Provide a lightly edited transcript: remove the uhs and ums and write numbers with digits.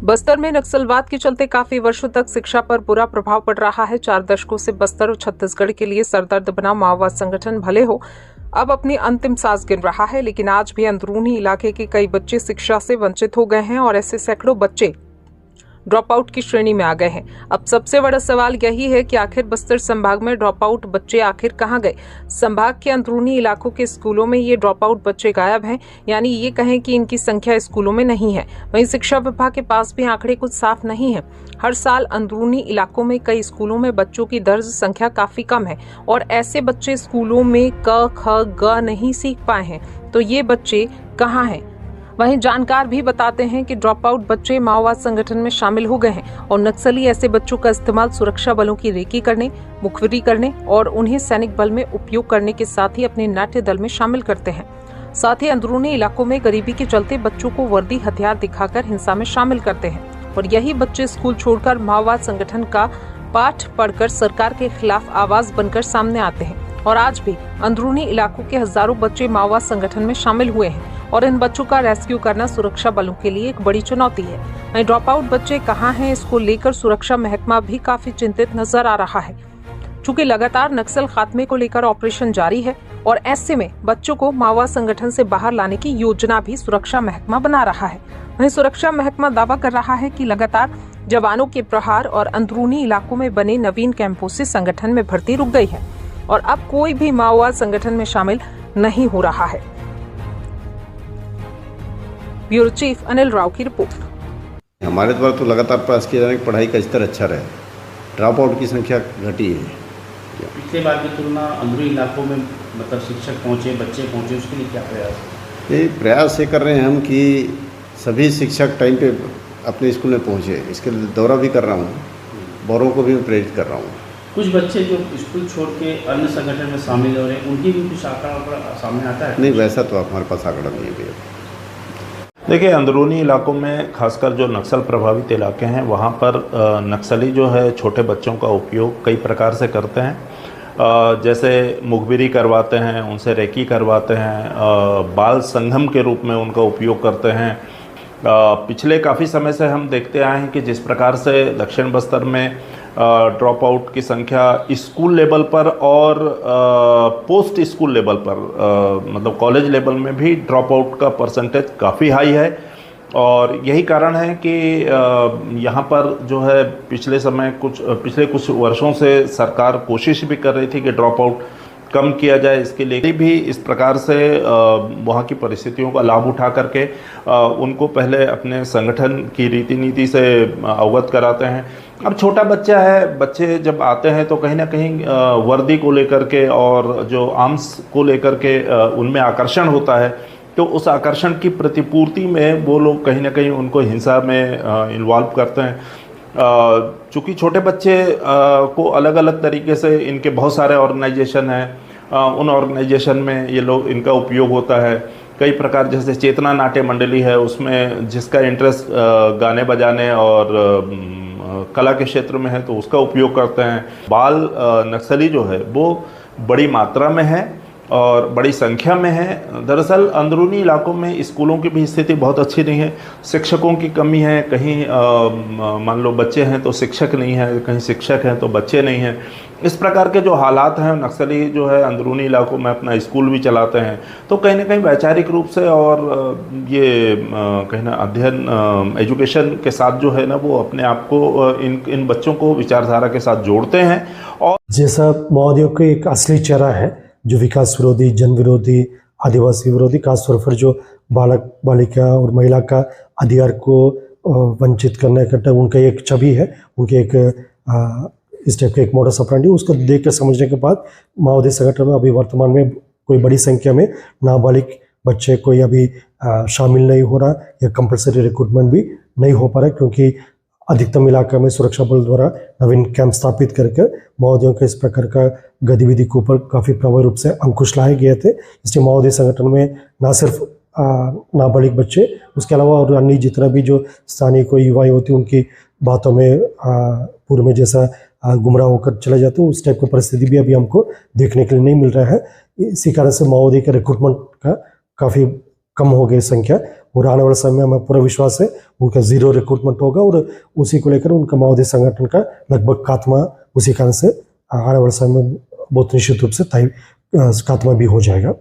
बस्तर में नक्सलवाद के चलते काफी वर्षों तक शिक्षा पर बुरा प्रभाव पड़ रहा है। 4 दशकों से बस्तर और छत्तीसगढ़ के लिए सरदर्द बना माओवाद संगठन भले हो अब अपनी अंतिम सांस गिन रहा है, लेकिन आज भी अंदरूनी इलाके के कई बच्चे शिक्षा से वंचित हो गए हैं और ऐसे सैकड़ों बच्चे ड्रॉप आउट की श्रेणी में आ गए हैं। अब सबसे बड़ा सवाल यही है कि आखिर बस्तर संभाग में ड्रॉप आउट बच्चे आखिर कहां गए। संभाग के अंदरूनी इलाकों के स्कूलों में ये ड्रॉप आउट बच्चे गायब हैं, यानी ये कहें कि इनकी संख्या स्कूलों में नहीं है। वहीं शिक्षा विभाग के पास भी आंकड़े कुछ साफ नहीं है। हर साल अंदरूनी इलाकों में कई स्कूलों में बच्चों की दर्ज संख्या काफी कम है और ऐसे बच्चे स्कूलों में क ख ग नहीं सीख पाए हैं, तो ये बच्चे कहाँ हैं। वहीं जानकार भी बताते हैं कि ड्रॉप आउट बच्चे माओवाद संगठन में शामिल हो गए हैं और नक्सली ऐसे बच्चों का इस्तेमाल सुरक्षा बलों की रेकी करने, मुखबिरी करने और उन्हें सैनिक बल में उपयोग करने के साथ ही अपने नाट्य दल में शामिल करते हैं। साथ ही अंदरूनी इलाकों में गरीबी के चलते बच्चों को वर्दी हथियार दिखाकर हिंसा में शामिल करते हैं और यही बच्चे स्कूल छोड़कर माओवाद संगठन का पाठ पढ़कर सरकार के खिलाफ आवाज बनकर सामने आते हैं। और आज भी अंदरूनी इलाकों के हजारों बच्चे माओवाद संगठन में शामिल हुए हैं और इन बच्चों का रेस्क्यू करना सुरक्षा बलों के लिए एक बड़ी चुनौती है। वहीं ड्रॉप आउट बच्चे कहां हैं, इसको लेकर सुरक्षा महकमा भी काफी चिंतित नजर आ रहा है। चूंकि लगातार नक्सल खात्मे को लेकर ऑपरेशन जारी है और ऐसे में बच्चों को माओवाद संगठन से बाहर लाने की योजना भी सुरक्षा महकमा बना रहा है। वहीं सुरक्षा महकमा दावा कर रहा है कि लगातार जवानों के प्रहार और अंदरूनी इलाकों में बने नवीन कैंपों से संगठन में भर्ती रुक गई है और अब कोई भी माओवाद संगठन में शामिल नहीं हो रहा है। ब्यूरो चीफ अनिल राव की रिपोर्ट। हमारे द्वारा तो लगातार प्रयास किया जाने की पढ़ाई का स्तर अच्छा रहे, ड्रॉप आउट की संख्या घटी है। पिछले बार की तुलना अंदरूनी इलाकों में मतलब शिक्षक पहुंचे, बच्चे पहुंचे, उसके लिए क्या प्रयास? ये प्रयास ये कर रहे हैं हम कि सभी शिक्षक टाइम पे अपने स्कूल में पहुंचे। इसके लिए दौरा भी कर रहा हूँ, बड़ों को भी प्रेरित कर रहा हूँ। कुछ बच्चे जो स्कूल छोड़ के अन्य संगठन में शामिल हो रहे हैं, उनकी भी कुछ आंकड़ा सामने आता है? नहीं, वैसा तो हमारे पास आंकड़ा नहीं है। देखिए, अंदरूनी इलाकों में खासकर जो नक्सल प्रभावित इलाके हैं वहाँ पर नक्सली जो है छोटे बच्चों का उपयोग कई प्रकार से करते हैं। जैसे मुखबिरी करवाते हैं, उनसे रेकी करवाते हैं, बाल संगम के रूप में उनका उपयोग करते हैं। पिछले काफ़ी समय से हम देखते आए हैं कि जिस प्रकार से दक्षिण बस्तर में ड्रॉप आउट की संख्या स्कूल लेवल पर और पोस्ट स्कूल लेवल पर मतलब कॉलेज लेवल में भी ड्रॉप आउट का परसेंटेज काफ़ी हाई है। और यही कारण है कि यहाँ पर जो है पिछले कुछ वर्षों से सरकार कोशिश भी कर रही थी कि ड्रॉप आउट कम किया जाए। इसके लिए भी इस प्रकार से वहाँ की परिस्थितियों का लाभ उठा करके उनको पहले अपने संगठन की रीति नीति से अवगत कराते हैं। अब छोटा बच्चा है, बच्चे जब आते हैं तो कहीं ना कहीं वर्दी को लेकर के और जो आर्म्स को लेकर के उनमें आकर्षण होता है, तो उस आकर्षण की प्रतिपूर्ति में वो लोग कहीं ना कहीं उनको हिंसा में इन्वॉल्व करते हैं। चूँकि छोटे बच्चे को अलग अलग तरीके से इनके बहुत सारे ऑर्गेनाइजेशन हैं, उन ऑर्गेनाइजेशन में ये लोग इनका उपयोग होता है। कई प्रकार, जैसे चेतना नाट्य मंडली है, उसमें जिसका इंटरेस्ट गाने बजाने और कला के क्षेत्र में है तो उसका उपयोग करते हैं। बाल नक्सली जो है वो बड़ी मात्रा में है और बड़ी संख्या में है। दरअसल अंदरूनी इलाकों में स्कूलों की भी स्थिति बहुत अच्छी नहीं है, शिक्षकों की कमी है। कहीं मान लो बच्चे हैं तो शिक्षक नहीं है, कहीं शिक्षक हैं तो बच्चे नहीं हैं। इस प्रकार के जो हालात हैं, नक्सली जो है अंदरूनी इलाकों में अपना स्कूल भी चलाते हैं, तो कहीं ना कहीं वैचारिक रूप से और ये कहीं ना अध्ययन एजुकेशन के साथ जो है ना वो अपने आप को इन बच्चों को विचारधारा के साथ जोड़ते हैं। और जैसा माओवादियों का एक असली चेहरा है जो विकास विरोधी, जन विरोधी, आदिवासी विरोधी, खासतौर पर जो बालक बालिका और महिला का अधिकार को वंचित करने का उनका एक छवि है, उनके एक इस टाइप का एक मोडस ऑपरेंडी, उसको देख कर समझने के बाद माओवादी संगठन में अभी वर्तमान में कोई बड़ी संख्या में नाबालिग बच्चे कोई अभी शामिल नहीं हो रहा या कंपलसरी रिक्रूटमेंट भी नहीं हो पा रहा, क्योंकि अधिकतम इलाका में सुरक्षा बल द्वारा नवीन कैंप स्थापित करके माओवादियों के इस प्रकार का गतिविधि के ऊपर काफ़ी प्रभावी रूप से अंकुश लाए गए थे। इसलिए माओवादी संगठन में न सिर्फ नाबालिग बच्चे, उसके अलावा और अन्य जितना भी जो स्थानीय कोई युवाएं होती उनकी बातों में पूर्व में जैसा गुमराह होकर चले जाते हैं, उस टाइप की परिस्थिति भी अभी हमको देखने के लिए नहीं मिल रहा है। इसी कारण से माओवादी के रिक्रूटमेंट का काफ़ी कम हो गई संख्या, और आने वाले समय में हमें पूरा विश्वास है उनका जीरो रिक्रूटमेंट होगा और उसी को लेकर उनका माओवादी संगठन का लगभग खात्मा उसी कारण से आने वाले समय में बहुत निश्चित रूप से खात्मा भी हो जाएगा।